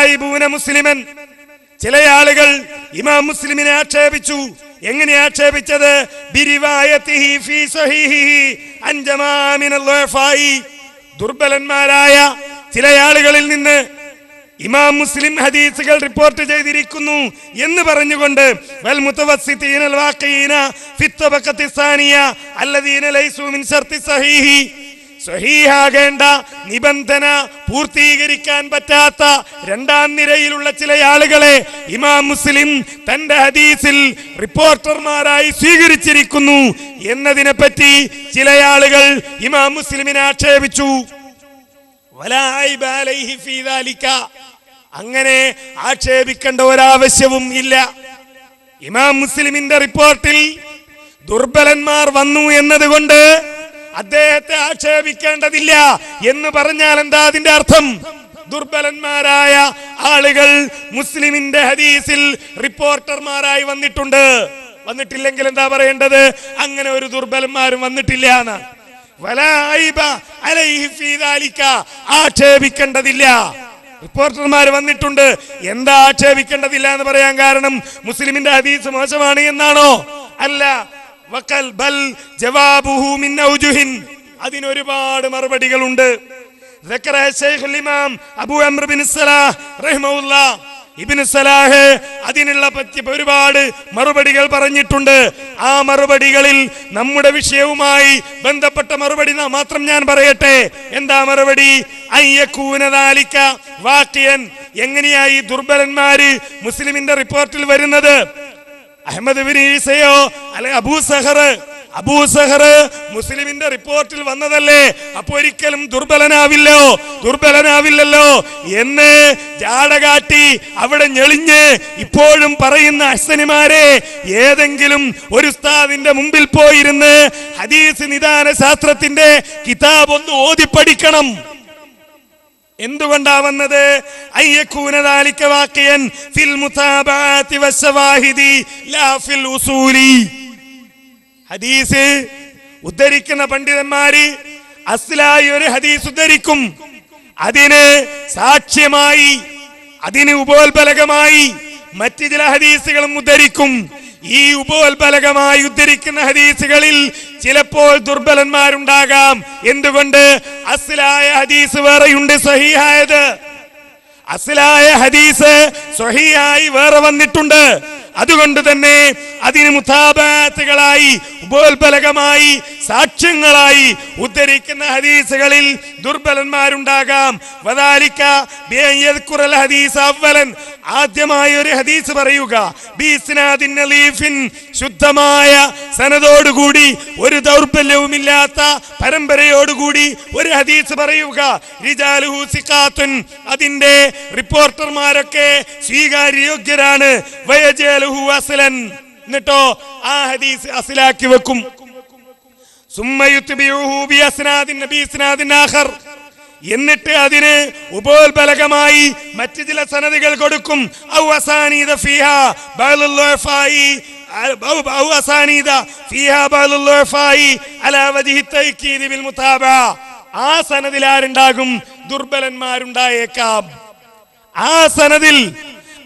യുആയിബൂന മുസ്ലിമൻ. ചില ആളുകൾ ഇമാം മുസ്ലിമിനെ ആക്ഷേപിച്ചു. എങ്ങനെ ആക്ഷേപിച്ചത്? ബിരിവായതിഹി ഫീ സ്വഹീഹിഹി അൻ ജമാഅ മിനൽ ളുഅഫായി. ദുർബലന്മാരായ ചില ആളുകളിൽ നിന്ന് ഇമാം മുസ്ലിം ഹദീസുകൾ റിപ്പോർട്ട് ചെയ്തിരിക്കുന്നു എന്ന് പറഞ്ഞുകൊണ്ട് വൽ മുതവസ്സിതീനൽ വാഖീന ഫി തബഖത്തി സാനിയ അല്ലദീന ലൈസു മിൻ ശർത്തി സ്വഹീഹി. സ്വഹീഹാകേണ്ട നിബന്ധന പൂർത്തീകരിക്കാൻ പറ്റാത്ത രണ്ടാം നിരയിലുള്ള ചില ആളുകളെ ഇമാം മുസ്ലിം തന്റെ ഹദീസിൽ റിപ്പോർട്ടർമാരായി സ്വീകരിച്ചിരിക്കുന്നു എന്നതിനെ പറ്റി ചില ആളുകൾ ഇമാം മുസ്ലിമിനെ ആക്ഷേപിച്ചു. വലാ ഐബ അലൈഹി ഫീ ദാലിക. അങ്ങനെ ആക്ഷേപിക്കേണ്ട ഒരാവശ്യവും ഇല്ല. ഇമാം മുസ്ലിമിന്റെ റിപ്പോർട്ടിൽ ദുർബലന്മാർ വന്നു എന്നതുകൊണ്ട് അദ്ദേഹത്തെ ആക്ഷേപിക്കേണ്ടതില്ല എന്ന് പറഞ്ഞാൽ എന്താ അതിന്റെ അർത്ഥം? ദുർബലന്മാരായ ആളുകൾ മുസ്ലിമിന്റെ ഹദീസിൽ റിപ്പോർട്ടർമാരായി വന്നിട്ടില്ലെങ്കിൽ എന്താ പറയേണ്ടത്? അങ്ങനെ ഒരു ദുർബലന്മാരും വന്നിട്ടില്ല എന്ന്. വലാ ഐബ അലൈഹി ഫീ ദാലിക. ആക്ഷേപിക്കേണ്ടതില്ല. റിപ്പോർട്ടർമാർ വന്നിട്ടുണ്ട്, എന്താ ആക്ഷേപിക്കേണ്ടതില്ല എന്ന് പറയാൻ കാരണം മുസ്ലിമിന്റെ ഹദീസ് മോശമാണ് എന്നാണോ? അല്ല. വഖൽ ബൽ ജവാബുഹു മിൻ ഔജുഹിൻ. അതിനൊരുപാട് മറുപടികളുണ്ട്. സക്കറ ശൈഖുൽ ഇമാം അബൂ അംർ ബിൻ സലാഹ് റഹിമഹുല്ലാഹ്. ഇബ്നു സലാഹ് അതിനുള്ള പറ്റി ഒരുപാട് മറുപടികൾ പറഞ്ഞിട്ടുണ്ട്. ആ മറുപടികളിൽ നമ്മുടെ വിഷയവുമായി ബന്ധപ്പെട്ട മറുപടി മാത്രം ഞാൻ പറയട്ടെ. എന്താ മറുപടി? അയ്യകൂന ദാലിക വാഖിയൻ. എങ്ങനെയായി ദുർബലന്മാര് മുസ്ലിമിന്റെ റിപ്പോർട്ടിൽ വരുന്നത്? അഹ്മദ് ബിൻ ഈസയോ അല്ലെ അബൂ സഹർ മുസ്ലിമിന്റെ റിപ്പോർട്ടിൽ വന്നതല്ലേ? അപ്പൊ ഒരിക്കലും ദുർബലനാവില്ലല്ലോ എന്ന് ജാടകാട്ടി അവിടെ ഞെളിഞ്ഞ് ഇപ്പോഴും പറയുന്ന അഹ്സനിമാരെ ഏതെങ്കിലും ഒരു ഉസ്താദിന്റെ മുമ്പിൽ പോയിരുന്ന് ഹദീസ് നിദാന ശാസ്ത്രത്തിന്റെ കിതാബ് ഒന്ന് ഓതി പഠിക്കണം. എന്തുകൊണ്ടാ വന്നത്? അയ്യകൂന ദാലിക വാഖിയൻ ഫിൽ മുതാബഅതി വശവാഹിദി ലാ ഫിൽ ഉസൂലി. ഹദീസ് ഉദ്ധരിക്കുന്ന പണ്ഡിതന്മാര് അസ്ലായി ഒരു ഹദീസ് ഉദ്ധരിക്കും. അതിന് സാക്ഷ്യമായി, അതിന് ഉപോത്ബലകമായി മറ്റു ചില ഹദീസുകളും ഉദ്ധരിക്കും. ഈ ഉപോത്ബലകമായി ഉദ്ധരിക്കുന്ന ഹദീസുകളിൽ ചിലപ്പോൾ ദുർബലന്മാരുണ്ടാകാം. എന്തുകൊണ്ട്? അസ്ലായ ഹദീസ് വേറെയുണ്ട്, സ്വഹീഹായത്. അസ്ലായ ഹദീസ് സ്വഹീഹായി വേറെ വന്നിട്ടുണ്ട്. അതുകൊണ്ട് തന്നെ അതിന് മുതാബഅത്തുകളായി ഉപോത്ബലകമായി സാക്ഷ്യങ്ങളായി ഉദ്ധരിക്കുന്ന ഹദീസുകളിൽ ദുർബലന്മാരുണ്ടാകാം. വദാലിക ബിഅൻ യദ്കുറൽ ഹദീസ് അവ്വലൻ. ആദ്യമായി ഒരു ഹദീസ് പറയുക, ബിസ്നാദിൻ നളീഫിൻ, ശുദ്ധമായ സനദോടുകൂടി ഒരു ദൗർബല്യവുമില്ലാത്ത പരമ്പരയോടുകൂടി ഒരു ഹദീസ് പറയുക. റിജാലുഹു സിഖാത്തുൻ, അതിന്റെ റിപ്പോർട്ടർമാരൊക്കെ സ്വീകാര്യോഗ്യരാണ്. വയജലുഹു അസ്ലൻ, എന്നിട്ടോ ആ ഹദീസ് അസ്ലാക്കി വെക്കും. സുമ്മയുത്ബിഉഹു ബിസ്നാദിൻ ആഖർ, എന്നിട്ട് അതിന് ഉപോത്ബലകമായി മറ്റു ചില സനദുകൾ കൊടുക്കും. ഔ അസാനീദ ഫീഹാ ബഅ്ദുൽ ളുഅഫായി ഔ അസാനീദ ഫീഹാ ബഅ്ദുൽ ളുഅഫായി അലാ വജ്ഹി തഅക്കീദ് ബിൽ മുതാബഅ. ആ സനദിൽ ആരുണ്ടാകും? ദുർബലന്മാരുണ്ടായേക്കാം. ആ സനദിൽ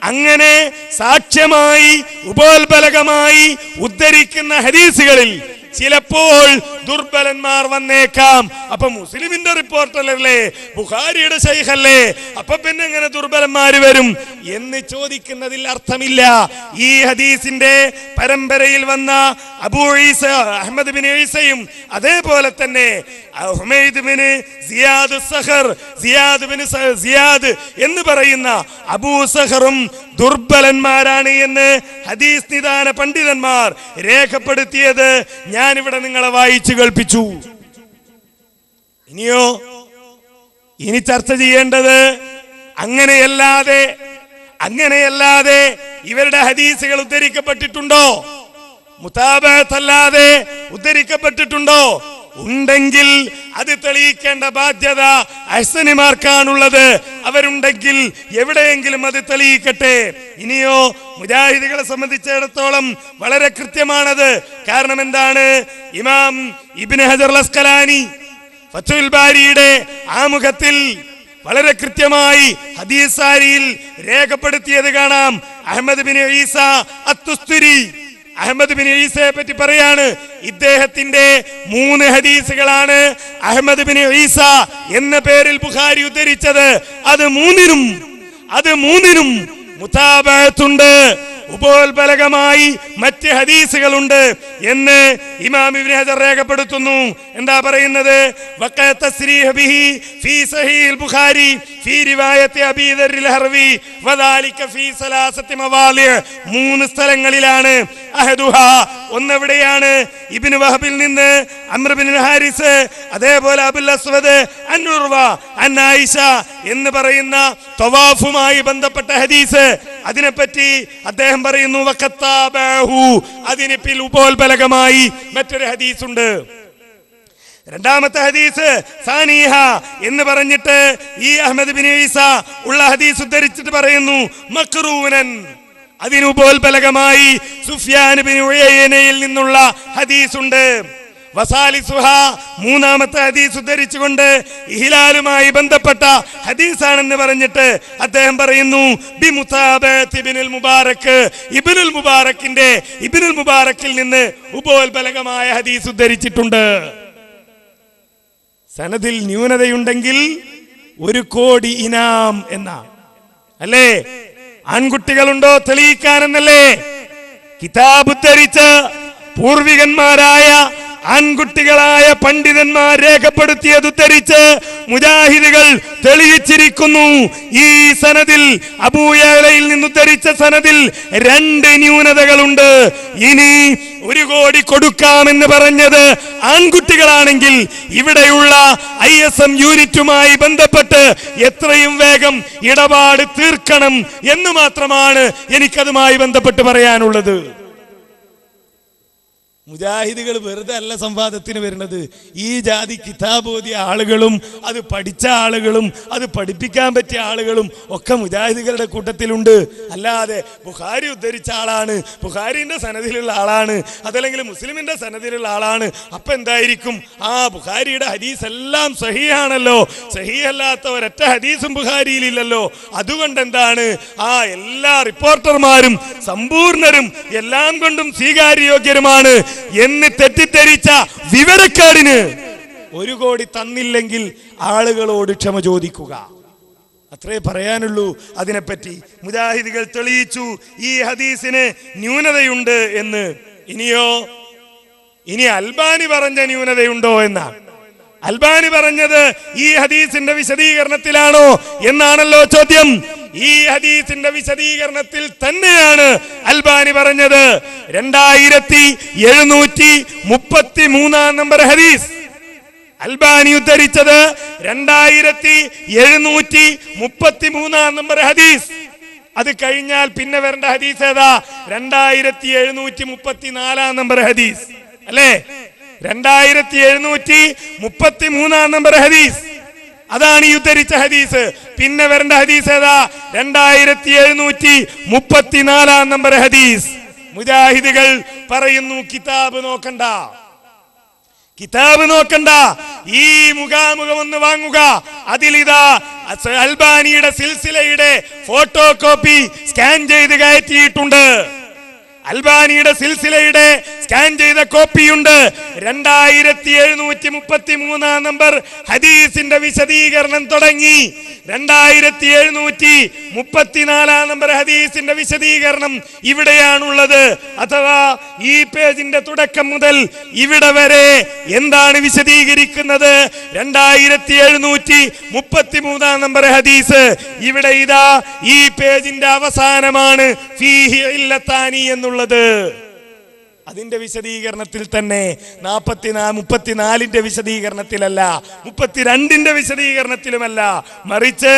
അങ്ങനെ സാക്ഷ്യമായി ഉപോത്ബലകമായി ഉദ്ധരിക്കുന്ന ഹദീസുകളിൽ ചിലപ്പോൾ ദുർബലന്മാർ വന്നേക്കാം. അപ്പൊ മുസ്ലിമിന്റെ റിപ്പോർട്ടല്ലേ, ബുഖാരിയുടെ ശൈഖല്ലേ, അപ്പൊ പിന്നെ എങ്ങനെ ദുർബലന്മാര് വരും എന്ന് ചോദിക്കുന്നതിൽ അർത്ഥമില്ല. ഈ ഹദീസിന്റെ പരമ്പരയിൽ വന്ന അബൂ ഈസ അഹ്മദ് ബിൻ ഈസയും അതേപോലെ തന്നെ Humaid bin Ziyad Sakhr, Ziyad എന്ന് പറയുന്ന അബൂ സഖറും ദുർബലന്മാരാണ് എന്ന് ഹദീസ് നിദാന പണ്ഡിതന്മാർ രേഖപ്പെടുത്തിയത് ഞാനിവിടെ നിങ്ങളെ വായിച്ചു കേൾപ്പിച്ചു. ഇനി ചർച്ച ചെയ്യേണ്ടത് അങ്ങനെയല്ലാതെ ഇവരുടെ ഹദീസുകൾ ഉദ്ധരിക്കപ്പെട്ടിട്ടുണ്ടോ? മുതാബഅത്തല്ലാതെ ഉദ്ധരിക്കപ്പെട്ടിട്ടുണ്ടോ? ഉണ്ടെങ്കിൽ അത് തെളിയിക്കേണ്ട ബാധ്യത അഹ്സനിമാർക്കാണുള്ളത്. അവരുണ്ടെങ്കിൽ എവിടെയെങ്കിലും അത് തെളിയിക്കട്ടെ. ഇനിയോ മുജാഹിദുകളെ സംബന്ധിച്ചിടത്തോളം വളരെ കൃത്യമാണത്. കാരണം എന്താണ്? ഇമാം ഇബ്നു ഹജർ അസ്ഖലാനി ഫത്ഹുൽ ബാരിയുടെ ആമുഖത്തിൽ വളരെ കൃത്യമായി ഹദീസ് സാരിയിൽ രേഖപ്പെടുത്തിയത് കാണാം. അഹ്മദ് ബിൻ ഈസ അത്തുസ്തുരി അഹ്മദ് ബിൻ ഈസയെ പറ്റി പറയാണ്, ഇദ്ദേഹത്തിന്റെ 3 ഹദീസുകളാണ് അഹ്മദ് ബിൻ ഈസ എന്ന പേരിൽ ബുഖാരി ഉദ്ധരിച്ചത്. അത് മൂന്നിനും മുതാബഅത്തുണ്ട്, ഉപോത്ബലകമായി മറ്റ് ഹദീസുകളുണ്ട് എന്ന് ഇമാം ഇബ്നു ഹജർ രേഖപ്പെടുത്തുന്നു. എന്താ പറയുന്നത്? വഖഅ തസ്രീഹ് ബിഹി ഫീ സഹീഹ് ബുഖാരി ഫീ റിവായത്തി അബീ ദർറിൽ ഹർവി വദാലിക ഫീ സലാസത്തി മവാളി. 3 സ്ഥലങ്ങളിലാണ്. അഹദുഹാ, ഒന്നെവിടെയാണ്? ഇബ്നു വഹബിൽ നിന്ന് അംർ ബിൻ ഹാരിസ്, അതേപോലെ അബുൽ അസ്വദ് അൻ ഉർവ അൻ ആയിഷ എന്ന് പറയുന്ന തവാഫുമായി ബന്ധപ്പെട്ട ഹദീസ്. അതിനെപ്പറ്റി അദ്ദേഹം പറയുന്നു വഖത്താബഹു, അതിന് പിൽ ഉപോത്ബലകമായി മറ്റൊരു ഹദീസ് ഉണ്ട്. രണ്ടാമത്തെ ഹദീസ് സാനിഹ എന്ന് പറഞ്ഞിട്ട് ഈ അഹ്മദ് ബിൻ ഈസ ഉള്ള ഹദീസ് ഉദ്ധരിച്ചിട്ട് പറയുന്നു മഖ്റൂനൻ, അതിന് ഉപോത്ബലകമായി സുഫ്യാൻ ബിൻ ഉയൈനയിൽ നിന്നുള്ള ഹദീസ് ഉണ്ട്. വസാലിസുഹ, മൂന്നാമത്തെ ഹദീസ് ഉദ്ധരിച്ചുകൊണ്ട് ഇഹ്ലാലുമായി ബന്ധപ്പെട്ട ഹദീസാണെന്ന് പറഞ്ഞിട്ട് അദ്ദേഹം പറയുന്നു ബിമുതാബഅത്ത് ഇബ്നുൽ മുബാറക്, ഇബ്നുൽ മുബാറക്കിൽ നിന്ന് ഉപോത്ബലകമായ ഹദീസ് ഉദ്ധരിച്ചിട്ടുണ്ട്. സനദിൽ ന്യൂനതയുണ്ടെങ്കിൽ 1 കോടി ഇനാം എന്ന അല്ലേ? ആൺകുട്ടികളുണ്ടോ തെളിയിക്കാനെന്നല്ലേ കിതാബ് ഉദ്ധരിച്ച് പൂർവികന്മാരായ ആൺകുട്ടികളായ പണ്ഡിതന്മാർ രേഖപ്പെടുത്തിയത് ഉദ്ധരിച്ച് മുജാഹിദുകൾ തെളിയിച്ചിരിക്കുന്നു. ഈ സനദിൽ അബൂയഅലയിൽ നിന്ന് ഉദ്ധരിച്ച സനദിൽ 2 ന്യൂനതകളുണ്ട്. ഇനി 1 കോടി കൊടുക്കാമെന്ന് പറഞ്ഞത് ആൺകുട്ടികളാണെങ്കിൽ ഇവിടെയുള്ള ISM യൂണിറ്റുമായി ബന്ധപ്പെട്ട് എത്രയും വേഗം ഇടപാട് തീർക്കണം എന്ന് മാത്രമാണ് എനിക്കതുമായി ബന്ധപ്പെട്ട് പറയാനുള്ളത്. മുജാഹിദുകൾ വെറുതെ അല്ല സംവാദത്തിന് വരുന്നത്. ഈ ജാതി കിതാബ് ഓതിയ ആളുകളും അത് പഠിച്ച ആളുകളും അത് പഠിപ്പിക്കാൻ പറ്റിയ ആളുകളും ഒക്കെ മുജാഹിദുകളുടെ കൂട്ടത്തിലുണ്ട്. അല്ലാതെ ബുഖാരി ഉദ്ധരിച്ച ആളാണ്, ബുഖാരിന്റെ സനദിലുള്ള ആളാണ്, അതല്ലെങ്കിൽ മുസ്ലിമിന്റെ സനദിലുള്ള ആളാണ്, അപ്പൊ എന്തായിരിക്കും? ബുഖാരിയുടെ ഹദീസ് എല്ലാം സഹീഹാണല്ലോ, സഹീഹല്ലാത്ത ഒരൊറ്റ ഹദീസും ബുഖാരിയിലില്ലല്ലോ, അതുകൊണ്ട് എന്താണ് എല്ലാ റിപ്പോർട്ടർമാരും സമ്പൂർണരും എല്ലാം കൊണ്ടും സ്വീകാര്യോഗ്യരുമാണ് എന്ന് തെറ്റിദ്ധരിച്ച വിവരക്കേടിന് 1 കോടി തന്നില്ലെങ്കിൽ ആളുകളോട് ക്ഷമ ചോദിക്കുക. അത്രേ പറയാനുള്ളൂ അതിനെപ്പറ്റി. മുജാഹിദുകൾ തെളിയിച്ചു ഈ ഹദീസിന് ന്യൂനതയുണ്ട് എന്ന്. ഇനി അൽബാനി പറഞ്ഞ ന്യൂനതയുണ്ടോ എന്നാണ്. അൽബാനി പറഞ്ഞത് ഈ ഹദീസിന്റെ വിശദീകരണത്തിലാണോ എന്നാണല്ലോ ചോദ്യം. ഈ ഹദീസിന്റെ വിശദീകരണത്തിൽ തന്നെയാണ് അൽബാനി പറഞ്ഞത്. 2733 നമ്പർ ഹദീസ് അൽബാനി ഉദ്ധരിച്ചത്. 2733 നമ്പർ ഹദീസ്. അത് കഴിഞ്ഞാൽ പിന്നെ വരേണ്ട ഹദീസ് ഏതാ? 2734 നമ്പർ ഹദീസ് അല്ലേ? 2733 നമ്പർ ഹദീസ്, അതാണ് ഈ ഉദ്ധരിച്ച ഹദീസ്. പിന്നെ വരേണ്ട ഹദീസ് ഏതാ? 2734 നമ്പർ ഹദീസ്. മുജാഹിദുകൾ പറയുന്നു കിതാബ് നോക്കണ്ട, ഈ മുഖാമുഖം ഒന്ന് വാങ്ങുക. അതിലിതാ അൽബാനിയുടെ സിൽസിലയുടെ ഫോട്ടോ കോപ്പി സ്കാൻ ചെയ്ത് കയറ്റിയിട്ടുണ്ട്. അൽബാനിയുടെ സിൽസിലയുടെ സ്കാൻ ചെയ്ത കോപ്പിയുണ്ട്. 2733 നമ്പർ ഹദീസിന്റെ വിശദീകരണം തുടങ്ങി. 2734 നമ്പർ ഹദീസിന്റെ വിശദീകരണം ഇവിടെയാണുള്ളത്. അഥവാ ഈ പേജിന്റെ തുടക്കം മുതൽ ഇവിടെ വരെ എന്താണ് വിശദീകരിക്കുന്നത്? 2733 നമ്പർ ഹദീസ്. ഇവിടെ ഇതാ ഈ പേജിന്റെ അവസാനമാണ് ഫീഹി ഇല്ലത്താനി എന്നുള്ളത്. അതിന്റെ വിശദീകരണത്തിൽ തന്നെ 34ന്റെ വിശദീകരണത്തിലല്ല, 32ന്റെ വിശദീകരണത്തിലുമല്ല, മറിച്ച്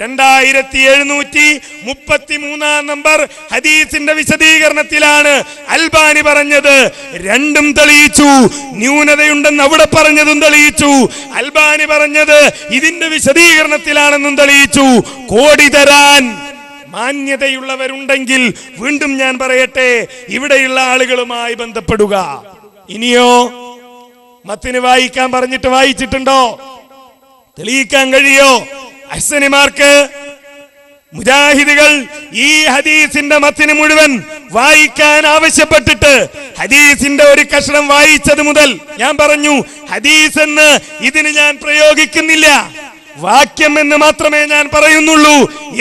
2733 നമ്പർ ഹദീസിന്റെ വിശദീകരണത്തിലാണ് അൽബാനി പറഞ്ഞത്. രണ്ടും തെളിയിച്ചു. ന്യൂനതയുണ്ടെന്ന് അവിടെ പറഞ്ഞതും തെളിയിച്ചു. അൽബാനി പറഞ്ഞത് ഇതിന്റെ വിശദീകരണത്തിലാണെന്നും തെളിയിച്ചു. കോടി തരാൻ മാന്യതയുള്ളവരുണ്ടെങ്കിൽ വീണ്ടും ഞാൻ പറയട്ടെ, ഇവിടെയുള്ള ആളുകളുമായി ബന്ധപ്പെടുക. ഇനിയോ മത്തിന് വായിക്കാൻ പറഞ്ഞിട്ട് വായിച്ചിട്ടുണ്ടോ? തെളിയിക്കാൻ കഴിയോ? അഹ്സനിമാർക്ക് മുജാഹിദുകൾ ഈ ഹദീസിന്റെ മത്തിനെ മുഴുവൻ വായിക്കാൻ ആവശ്യപ്പെട്ടിട്ട് ഹദീസിന്റെ ഒരു കഷണം വായിച്ചത് മുതൽ ഞാൻ പറഞ്ഞു, ഹദീസ് എന്ന് ഇതിന് ഞാൻ പ്രയോഗിക്കുന്നില്ല, വാക്യം എന്ന് മാത്രമേ ഞാൻ പറയുന്നുള്ളൂ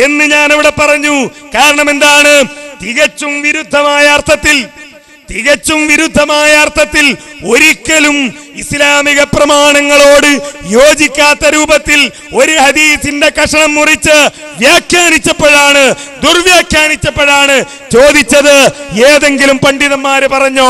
എന്ന് ഞാൻ ഇവിടെ പറഞ്ഞു. കാരണം എന്താണ്? തികച്ചും വിരുദ്ധമായ അർത്ഥത്തിൽ ഒരിക്കലും ഇസ്ലാമിക പ്രമാണങ്ങളോട് യോജിക്കാത്ത രൂപത്തിൽ ഒരു ഹദീസിന്റെ കഷണം മുറിച്ച് ദുർവ്യാഖ്യാനിച്ചപ്പോഴാണ് ചോദിച്ചത്, ഏതെങ്കിലും പണ്ഡിതന്മാര് പറഞ്ഞോ?